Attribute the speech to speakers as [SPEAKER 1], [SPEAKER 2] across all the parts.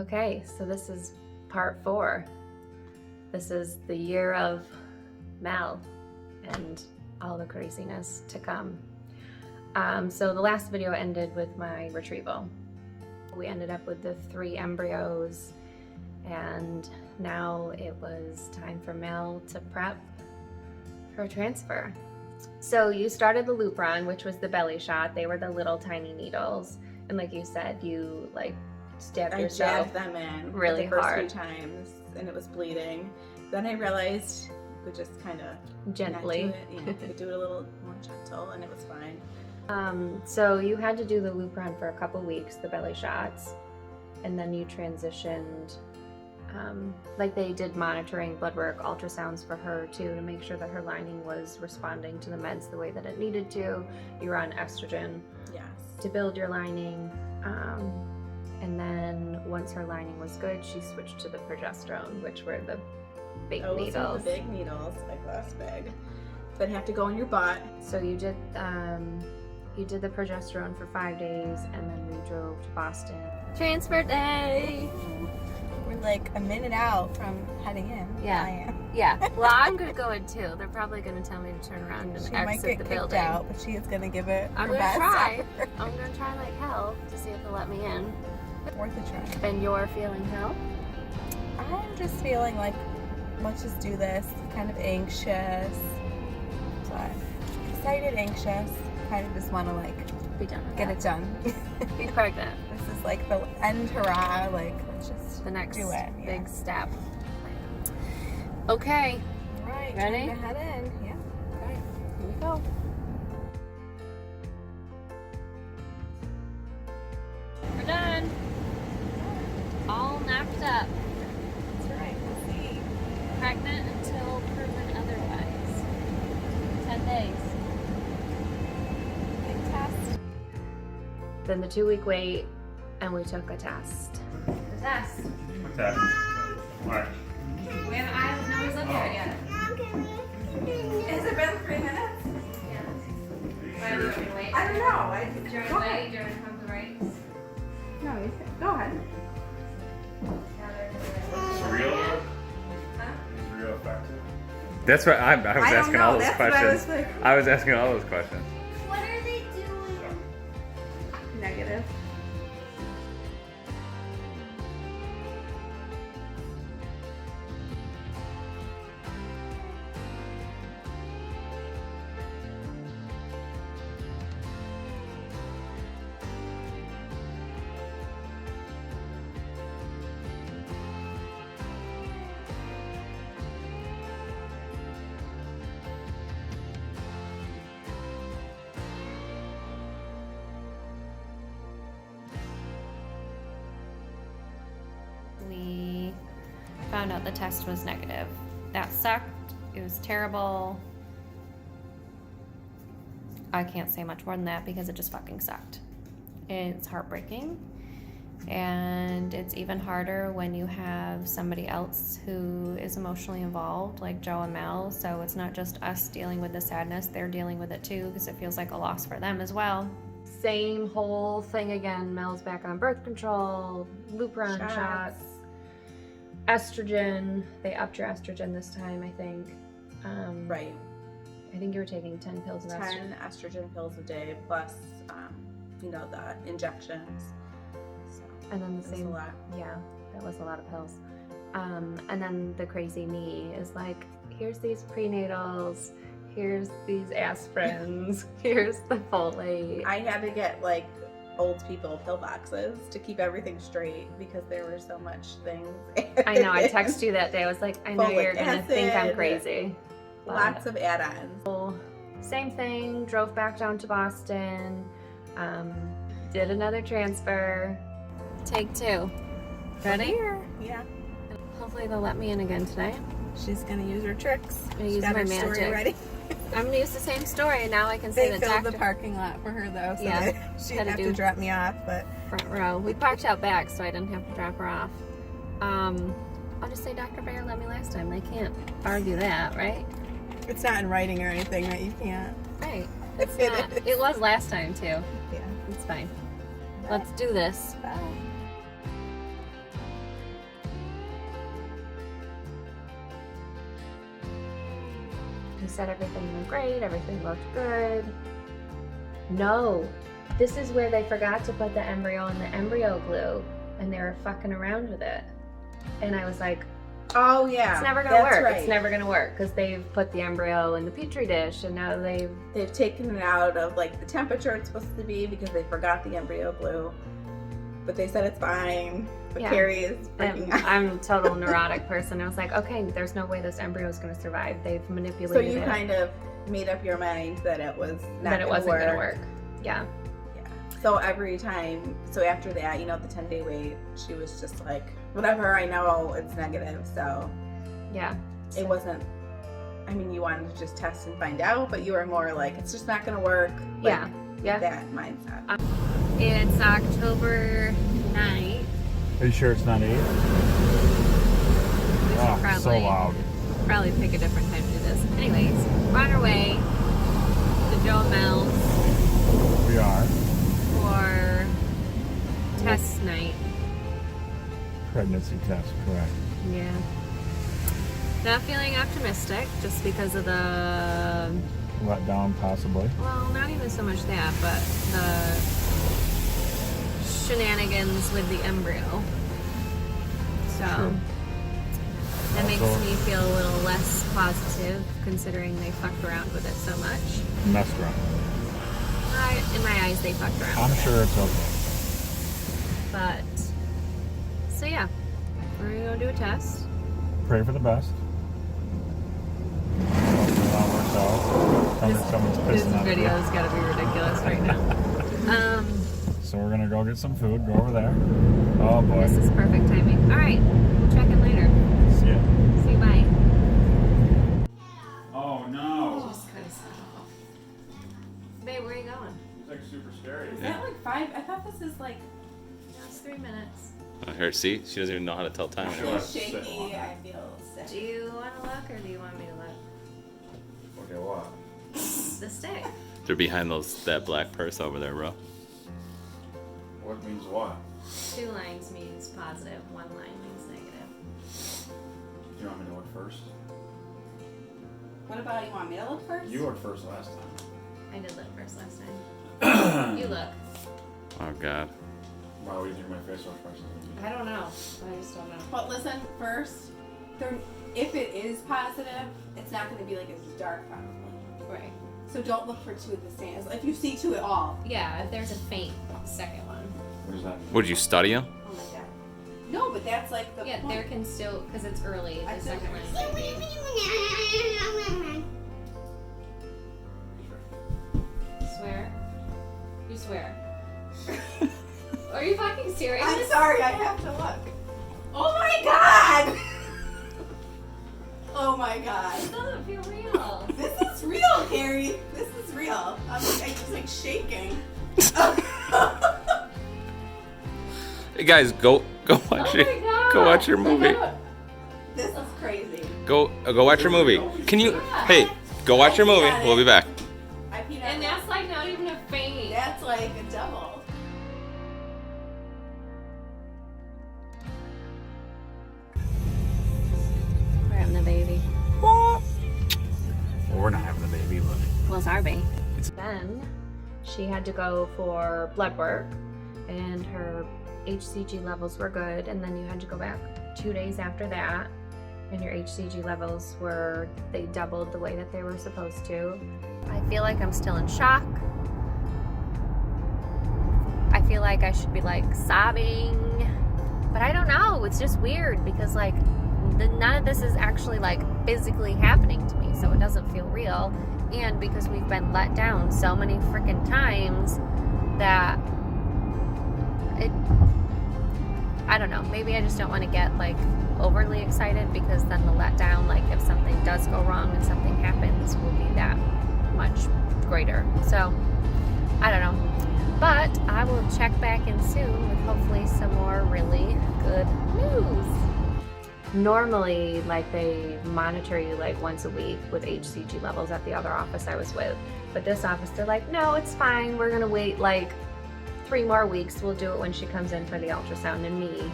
[SPEAKER 1] Okay, so this is part 4. This is the year of Mel and all the craziness to come. So the last video ended with my retrieval. We ended up with the 3 embryos, and now it was time for Mel to prep for transfer. So you started the Lupron, which was the belly shot. They were the little tiny needles, and like you said, you stabbed yourself.
[SPEAKER 2] I jabbed them in
[SPEAKER 1] really
[SPEAKER 2] the first
[SPEAKER 1] hard.
[SPEAKER 2] few times, and it was bleeding. Then I realized you could just kind of
[SPEAKER 1] Gently.
[SPEAKER 2] you could do it a little more gentle, and it was fine.
[SPEAKER 1] So you had to do the Lupron for a couple weeks, the belly shots, and then you transitioned. They did monitoring, blood work, ultrasounds for her too, to make sure that her lining was responding to the meds the way that it needed to. You were on estrogen,
[SPEAKER 2] Yes,
[SPEAKER 1] to build your lining. And then once her lining was good, she switched to the progesterone, which were the big needles.
[SPEAKER 2] Those are the big needles, like this big, that have to go in your butt.
[SPEAKER 1] So you did the progesterone for 5 days, and then we drove to Boston. Transfer day!
[SPEAKER 2] We're like a minute out from heading in.
[SPEAKER 1] Yeah.
[SPEAKER 2] I am.
[SPEAKER 1] Yeah. Well, I'm gonna go in too. They're probably gonna tell me to turn around and
[SPEAKER 2] She might
[SPEAKER 1] exit
[SPEAKER 2] get
[SPEAKER 1] the
[SPEAKER 2] kicked
[SPEAKER 1] building.
[SPEAKER 2] out, but she is gonna give it
[SPEAKER 1] I'm
[SPEAKER 2] her
[SPEAKER 1] gonna
[SPEAKER 2] best
[SPEAKER 1] try.
[SPEAKER 2] effort.
[SPEAKER 1] I'm gonna try like hell to see if they'll let me in.
[SPEAKER 2] Worth a try.
[SPEAKER 1] And you're feeling hell?
[SPEAKER 2] I'm just feeling like, let's just do this. Kind of anxious. But excited, anxious. Kind of just want to
[SPEAKER 1] Be done with
[SPEAKER 2] get
[SPEAKER 1] that.
[SPEAKER 2] it done.
[SPEAKER 1] Be pregnant.
[SPEAKER 2] This is like the end hurrah. Let's just
[SPEAKER 1] The next
[SPEAKER 2] do it.
[SPEAKER 1] big step. Okay.
[SPEAKER 2] All right.
[SPEAKER 1] Ready?
[SPEAKER 2] Time to head in. Yeah.
[SPEAKER 1] Okay. Here we go. We're done. All knocked up.
[SPEAKER 2] That's right. We'll see.
[SPEAKER 1] Pregnant until proven otherwise. 10 days.
[SPEAKER 2] Big test.
[SPEAKER 1] Then the 2-week wait, and we took a test. The test.
[SPEAKER 3] What's that? What?
[SPEAKER 1] Nobody's looked at it yet.
[SPEAKER 2] Has it been 3 minutes?
[SPEAKER 1] Yeah.
[SPEAKER 3] Are you sure?
[SPEAKER 1] Wait.
[SPEAKER 2] I don't know.
[SPEAKER 1] Do you want
[SPEAKER 2] Go
[SPEAKER 1] to
[SPEAKER 2] ahead.
[SPEAKER 1] wait? Do you want to come to the right?
[SPEAKER 2] No, you can. Go ahead.
[SPEAKER 3] Is it real?
[SPEAKER 1] Huh?
[SPEAKER 3] Is it real effective?
[SPEAKER 4] That's what I was
[SPEAKER 2] I don't
[SPEAKER 4] asking
[SPEAKER 2] know.
[SPEAKER 4] all those
[SPEAKER 2] That's what I
[SPEAKER 4] questions.
[SPEAKER 2] was like.
[SPEAKER 4] I was asking all those questions.
[SPEAKER 5] What are they doing?
[SPEAKER 2] Negative.
[SPEAKER 1] We found out the test was negative. That sucked. It was terrible. I can't say much more than that because it just fucking sucked. It's heartbreaking. And it's even harder when you have somebody else who is emotionally involved, like Joe and Mel. So it's not just us dealing with the sadness, they're dealing with it too, because it feels like a loss for them as well. Same whole thing again. Mel's back on birth control, Lupron shots, estrogen. They upped your estrogen this time, I think.
[SPEAKER 2] Right.
[SPEAKER 1] I think you were taking 10 pills of
[SPEAKER 2] 10
[SPEAKER 1] estrogen.
[SPEAKER 2] estrogen pills a day plus, the injections. So
[SPEAKER 1] And then the
[SPEAKER 2] it was
[SPEAKER 1] same.
[SPEAKER 2] a lot.
[SPEAKER 1] Yeah, that was a lot of pills. And then the crazy me is like, here's these prenatals, here's these aspirins, here's the folate.
[SPEAKER 2] I had to get old people pill boxes to keep everything straight because there were so much things.
[SPEAKER 1] I know, I texted you that day. I was like, I know
[SPEAKER 2] Folic
[SPEAKER 1] you're gonna think I'm
[SPEAKER 2] acid.
[SPEAKER 1] crazy. But
[SPEAKER 2] Lots of add-ons.
[SPEAKER 1] same thing, drove back down to Boston, did another transfer. Take 2. Ready?
[SPEAKER 2] Here. Yeah.
[SPEAKER 1] Hopefully they'll let me in again today.
[SPEAKER 2] She's gonna use her tricks.
[SPEAKER 1] I'm gonna
[SPEAKER 2] She's
[SPEAKER 1] use
[SPEAKER 2] got
[SPEAKER 1] my
[SPEAKER 2] her story
[SPEAKER 1] magic.
[SPEAKER 2] ready.
[SPEAKER 1] I'm gonna use the same story, and now I can say
[SPEAKER 2] They
[SPEAKER 1] the
[SPEAKER 2] filled
[SPEAKER 1] doctor
[SPEAKER 2] the parking lot for her though, so
[SPEAKER 1] Yeah.
[SPEAKER 2] that she'd
[SPEAKER 1] Had to
[SPEAKER 2] have
[SPEAKER 1] do-
[SPEAKER 2] to drop me off. But
[SPEAKER 1] front row. We parked out back, so I didn't have to drop her off. I'll just say Dr. Bayer let me last time. They can't argue that, right?
[SPEAKER 2] it's not in writing or anything, right? You can't.
[SPEAKER 1] Right. It's not. It was last time too.
[SPEAKER 2] Yeah.
[SPEAKER 1] It's fine. Let's do this.
[SPEAKER 2] Bye.
[SPEAKER 1] He said everything went great, everything looked good. No, this is where they forgot to put the embryo in the embryo glue and they were fucking around with it. And I was like,
[SPEAKER 2] Oh yeah,
[SPEAKER 1] it's never gonna work.
[SPEAKER 2] Right.
[SPEAKER 1] It's never gonna work because they've put the embryo in the petri dish and now they've
[SPEAKER 2] taken it out of like the temperature it's supposed to be because they forgot the embryo glue. But they said it's fine. But
[SPEAKER 1] Yeah.
[SPEAKER 2] Carrie is freaking out.
[SPEAKER 1] I'm a total neurotic person. I was like, okay, there's no way this embryo is gonna survive. They've manipulated
[SPEAKER 2] So you
[SPEAKER 1] it.
[SPEAKER 2] kind of made up your mind that it was not
[SPEAKER 1] that it wasn't gonna work. Yeah.
[SPEAKER 2] Yeah. So every time, so after that, you know, the 10-day wait, she was just like, whatever, I know it's negative. So
[SPEAKER 1] Yeah.
[SPEAKER 2] it wasn't, I mean, you wanted to just test and find out, but you were more like, it's just not gonna work. Like,
[SPEAKER 1] Yeah. Yeah.
[SPEAKER 2] that mindset.
[SPEAKER 1] It's October 9th.
[SPEAKER 3] Are you sure it's not 8?
[SPEAKER 1] We should
[SPEAKER 3] So loud.
[SPEAKER 1] probably pick a different time to do this. Anyways, we're on our way to Joe and Mel's
[SPEAKER 3] We are.
[SPEAKER 1] for test night.
[SPEAKER 3] Pregnancy test, correct.
[SPEAKER 1] Yeah. Not feeling optimistic just because of the,
[SPEAKER 3] Let down, possibly.
[SPEAKER 1] well, not even so much that, but the shenanigans with the embryo. So
[SPEAKER 3] Sure.
[SPEAKER 1] that makes
[SPEAKER 3] Also-
[SPEAKER 1] me feel a little less positive considering they fucked around with it so much.
[SPEAKER 3] Messed around.
[SPEAKER 1] In my eyes, they fucked around.
[SPEAKER 3] I'm sure it's okay.
[SPEAKER 1] But, so yeah, we're gonna go do a test.
[SPEAKER 3] Pray for the best. Hopefully it all works out. Sounds like someone's
[SPEAKER 1] This
[SPEAKER 3] pissing on the
[SPEAKER 1] video
[SPEAKER 3] ground.
[SPEAKER 1] is gotta be ridiculous right now.
[SPEAKER 3] So we're gonna go get some food, go over there. Oh boy.
[SPEAKER 1] This is perfect timing. All right, we'll check in later.
[SPEAKER 3] See ya.
[SPEAKER 1] See you, bye.
[SPEAKER 3] Oh no.
[SPEAKER 1] Just cut us off. Babe, where are you going?
[SPEAKER 3] It's like super scary.
[SPEAKER 2] Is that like 5? I thought this is like
[SPEAKER 1] No, it's 3 minutes.
[SPEAKER 4] Her, see? She doesn't even know how to tell time
[SPEAKER 3] Sure.
[SPEAKER 4] anymore.
[SPEAKER 3] Let's sit
[SPEAKER 2] shaky.
[SPEAKER 3] on
[SPEAKER 2] I feel
[SPEAKER 1] Do
[SPEAKER 2] sick.
[SPEAKER 1] you want to look or do you want me to look?
[SPEAKER 3] Okay, what?
[SPEAKER 1] The stick.
[SPEAKER 4] They're behind that black purse over there, bro.
[SPEAKER 3] What means what?
[SPEAKER 1] 2 lines means positive, 1 line means negative.
[SPEAKER 3] Do you want me to look first?
[SPEAKER 2] What about you want me to look first?
[SPEAKER 3] You looked first last time.
[SPEAKER 1] I did look first last time. You look.
[SPEAKER 4] Oh, God.
[SPEAKER 3] Why would you think my face wash price is
[SPEAKER 1] I don't know. I just don't know.
[SPEAKER 2] But listen, first, if it is positive, it's not going to be like as dark probably.
[SPEAKER 1] Right.
[SPEAKER 2] So don't look for 2 at the same. If you see 2 at all,
[SPEAKER 1] Yeah, if there's a faint second one.
[SPEAKER 3] What does that mean?
[SPEAKER 4] Would you study him?
[SPEAKER 2] oh my god. No, but that's like the
[SPEAKER 1] Yeah,
[SPEAKER 2] point.
[SPEAKER 1] there can still, because it's early,
[SPEAKER 2] I
[SPEAKER 1] the
[SPEAKER 2] feel
[SPEAKER 1] second line
[SPEAKER 2] like-
[SPEAKER 1] might be. Swear? You swear. Are you fucking serious?
[SPEAKER 2] I'm sorry, I have to look. Oh my god! Oh my god.
[SPEAKER 1] This doesn't feel real.
[SPEAKER 2] This is real, Carrie. This is real. I'm just like shaking.
[SPEAKER 4] Hey, guys, go watch
[SPEAKER 1] Oh
[SPEAKER 4] it.
[SPEAKER 1] my God.
[SPEAKER 4] Go watch your movie.
[SPEAKER 2] This is crazy.
[SPEAKER 4] Go watch your movie. Can you? Hey, go watch your movie. We'll be back.
[SPEAKER 2] I peed
[SPEAKER 1] And
[SPEAKER 2] out.
[SPEAKER 1] that's like not even a faint.
[SPEAKER 2] That's like a double.
[SPEAKER 1] We're having a baby.
[SPEAKER 3] Well, we're not having a baby, but
[SPEAKER 1] Well, it's our baby. Then she had to go for blood work and her HCG levels were good, and then you had to go back 2 days after that and your HCG levels they doubled the way that they were supposed to. I feel like I'm still in shock. I feel like I should be like sobbing, but I don't know. It's just weird because like none of this is actually like physically happening to me, so it doesn't feel real. And because we've been let down so many freaking times that I don't know, maybe I just don't want to get like overly excited because then the letdown, like if something does go wrong and something happens, will be that much greater. So I don't know, but I will check back in soon with hopefully some more really good news. Normally, like they monitor you like once a week with HCG levels at the other office I was with, but this office they're like, no, it's fine, we're gonna wait like 3 more weeks, we'll do it when she comes in for the ultrasound. And me,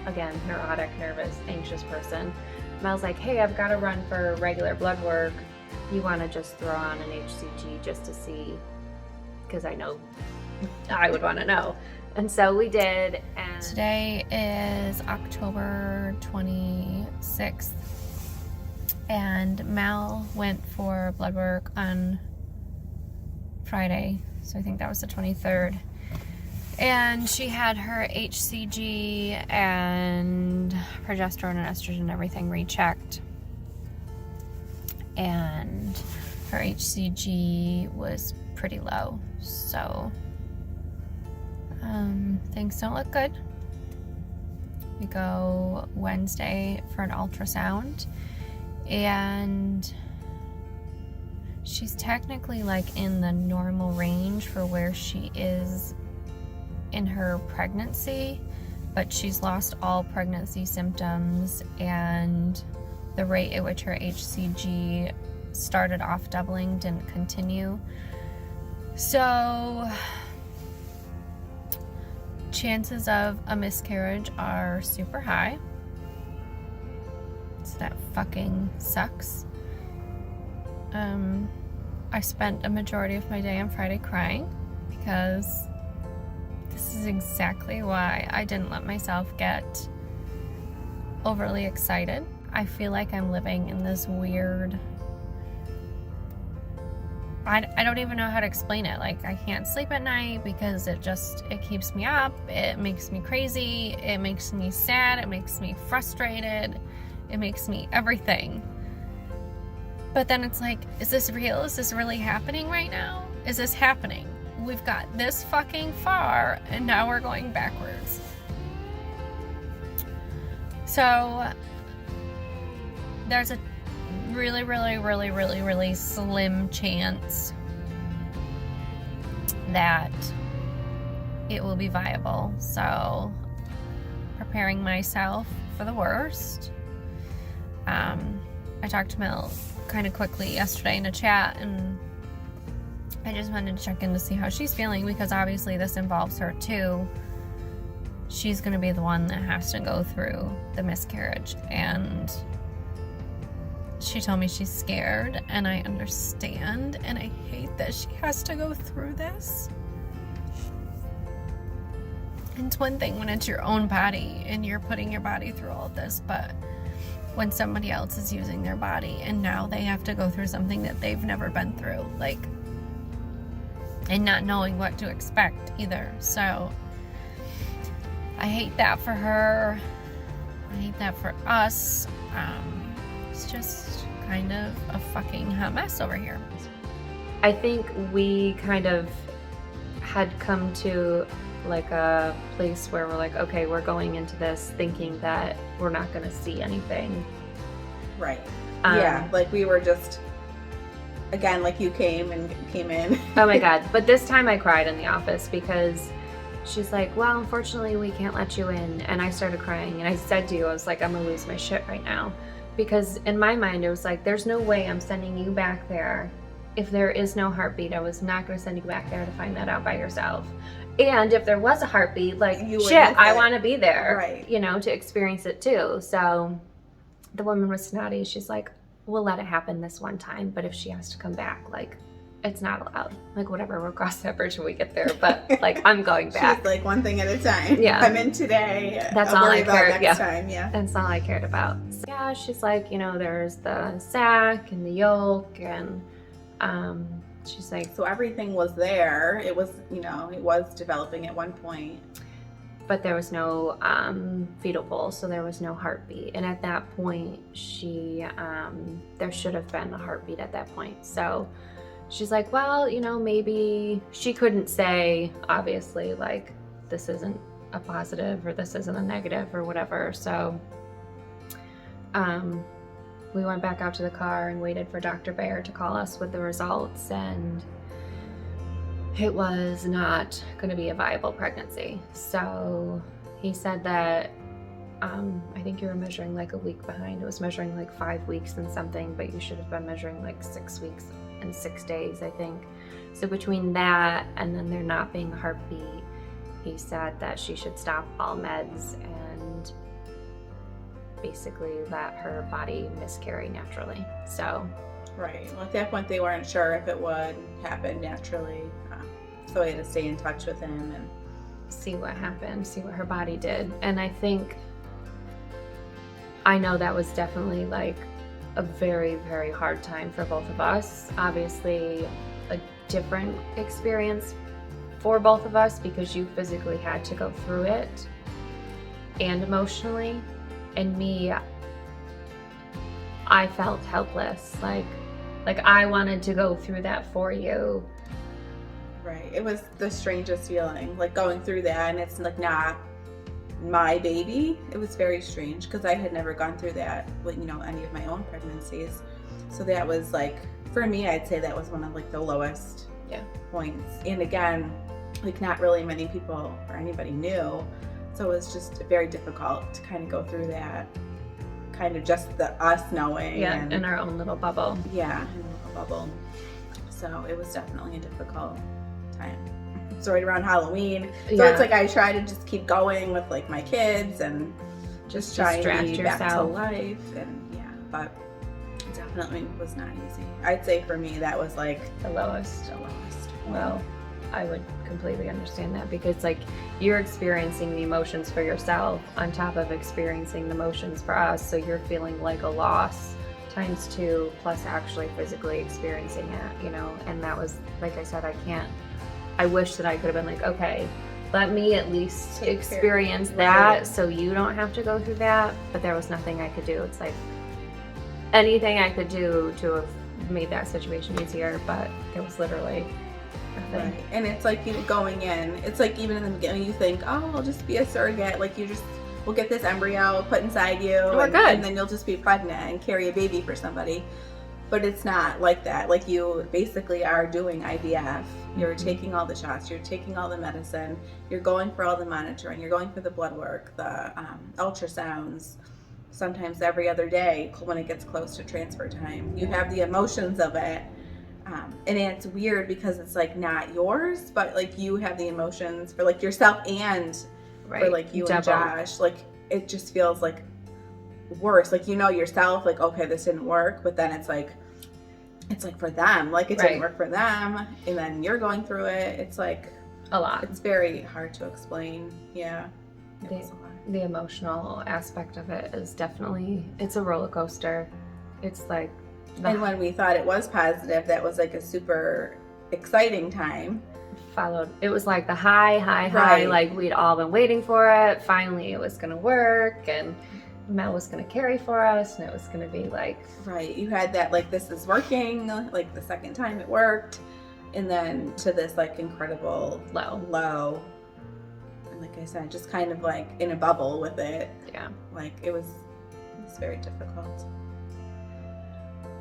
[SPEAKER 1] again, neurotic, nervous, anxious person, Mel's like, hey, I've got to run for regular blood work you want to just throw on an HCG just to see, because I know I would want to know. And so we did. And today is October 26th, and Mal went for blood work on Friday, so I think that was the 23rd. And she had her HCG and progesterone and estrogen and everything rechecked. And her HCG was pretty low, so things don't look good. We go Wednesday for an ultrasound, and she's technically like in the normal range for where she is in her pregnancy, but she's lost all pregnancy symptoms, and the rate at which her HCG started off doubling didn't continue. So chances of a miscarriage are super high. So that fucking sucks. I spent a majority of my day on Friday crying, because this is exactly why I didn't let myself get overly excited. I feel like I'm living in this weird, I don't even know how to explain it. Like, I can't sleep at night because it keeps me up. It makes me crazy. It makes me sad. It makes me frustrated. It makes me everything. But then it's like, is this real? Is this really happening right now? Is this happening? We've got this fucking far, and now we're going backwards. So there's a really slim chance that it will be viable. So preparing myself for the worst. I talked to Mel kind of quickly yesterday in a chat, and I just wanted to check in to see how she's feeling, because obviously this involves her too. She's going to be the one that has to go through the miscarriage, and she told me she's scared, and I understand, and I hate that she has to go through this. And it's one thing when it's your own body and you're putting your body through all of this, but when somebody else is using their body and now they have to go through something that they've never been through, like, and not knowing what to expect either. So I hate that for her. I hate that for us. It's just kind of a fucking hot mess over here. I think we kind of had come to like a place where we're like, okay, we're going into this thinking that we're not going to see anything.
[SPEAKER 2] Right. Yeah, like we were just, again, like you came in.
[SPEAKER 1] Oh my God. But this time I cried in the office, because she's like, well, unfortunately we can't let you in. And I started crying, and I said to you, I was like, I'm gonna lose my shit right now. Because in my mind, it was like, there's no way I'm sending you back there if there is no heartbeat. I was not gonna send you back there to find that out by yourself. And if there was a heartbeat, like, shit, I want to be there,
[SPEAKER 2] right,
[SPEAKER 1] you know, to experience it too. So the woman was snotty. She's like, we'll let it happen this one time, but if she has to come back, like, it's not allowed. Like, whatever, we'll cross that bridge when we get there, but like, I'm going back.
[SPEAKER 2] She's like, one thing at a time.
[SPEAKER 1] Yeah.
[SPEAKER 2] I'm in today.
[SPEAKER 1] That's
[SPEAKER 2] I'll
[SPEAKER 1] all
[SPEAKER 2] worry
[SPEAKER 1] I cared
[SPEAKER 2] about next time. Yeah.
[SPEAKER 1] That's all I cared about. So, yeah, she's like, you know, there's the sac and the yolk, and she's like,
[SPEAKER 2] so everything was there. It was, you know, it was developing at one point.
[SPEAKER 1] But there was no fetal pulse, so there was no heartbeat. And at that point, there should have been a heartbeat at that point. So she's like, well, you know, maybe she couldn't say, obviously, like, this isn't a positive or this isn't a negative or whatever. So we went back out to the car and waited for Dr. Bayer to call us with the results, and it was not going to be a viable pregnancy. So he said that, I think you were measuring like a week behind. It was measuring like 5 weeks and something, but you should have been measuring like 6 weeks and 6 days, I think. So between that and then there not being a heartbeat, he said that she should stop all meds and basically let her body miscarry naturally. So
[SPEAKER 2] Right. Well, at that point, they weren't sure if it would happen naturally. So I had to stay in touch with him and
[SPEAKER 1] see what happened, see what her body did. And I know that was definitely like a very, very hard time for both of us. Obviously, a different experience for both of us because you physically had to go through it and emotionally. And me, I felt helpless. Like I wanted to go through that for you.
[SPEAKER 2] right. It was the strangest feeling, like going through that, and it's like not my baby. It was very strange because I had never gone through that with, you know, any of my own pregnancies. So that was like, for me, I'd say that was one of like the lowest points. And again, like not really many people or anybody knew. So it was just very difficult to kind of go through that. Kind of just us knowing.
[SPEAKER 1] Yeah,
[SPEAKER 2] and,
[SPEAKER 1] in our own little bubble.
[SPEAKER 2] Yeah, in a little bubble. So it was definitely a difficult time. It's right around Halloween. So it's like I try to just keep going with like my kids and just try to be back to life. And yeah, but it definitely was not easy. I'd say for me that was like
[SPEAKER 1] the lowest.
[SPEAKER 2] Well,
[SPEAKER 1] I would completely understand that because like you're experiencing the emotions for yourself on top of experiencing the emotions for us. So you're feeling like a loss times 2 plus actually physically experiencing it, you know? And that was, like I said, I wish that I could have been like, okay, let me at least experience that so you don't have to go through that. But there was nothing I could do. It's like anything I could do to have made that situation easier, but there was literally nothing.
[SPEAKER 2] Right. And it's like, you know, going in, it's like even in the beginning you think, oh, I'll just be a surrogate. Like we'll get this embryo put inside you and then you'll just be pregnant and carry a baby for somebody. But it's not like that. Like you basically are doing IVF. You're taking all the shots, you're taking all the medicine, you're going for all the monitoring, you're going for the blood work, the ultrasounds, sometimes every other day when it gets close to transfer time. You have the emotions of it. And it's weird because it's like not yours, but like you have the emotions for like yourself and for like you and Josh. Like it just feels like worse. Like you know yourself, like okay, this didn't work, but then it's like for them, like it didn't work for them, and then you're going through it. It's like
[SPEAKER 1] a lot.
[SPEAKER 2] It's very hard to explain. Yeah.
[SPEAKER 1] The emotional aspect of it is definitely, it's a roller coaster. It's like
[SPEAKER 2] and when we thought it was positive, that was like a super exciting time.
[SPEAKER 1] It was like the high, like we'd all been waiting for it. Finally it was gonna work and Mel was gonna carry for us and it was gonna be like
[SPEAKER 2] you had that like this is working, like the second time it worked, and then to this like incredible low and like I said, just kind of like in a bubble with it. Like it was very difficult.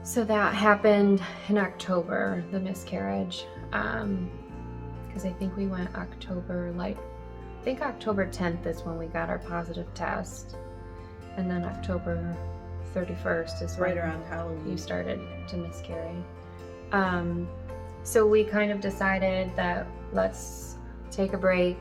[SPEAKER 1] So that happened in October, the miscarriage, because I think we went October 10th is when we got our positive test, and then October 31st is
[SPEAKER 2] right around Halloween
[SPEAKER 1] you started to miscarry. So we kind of decided that let's take a break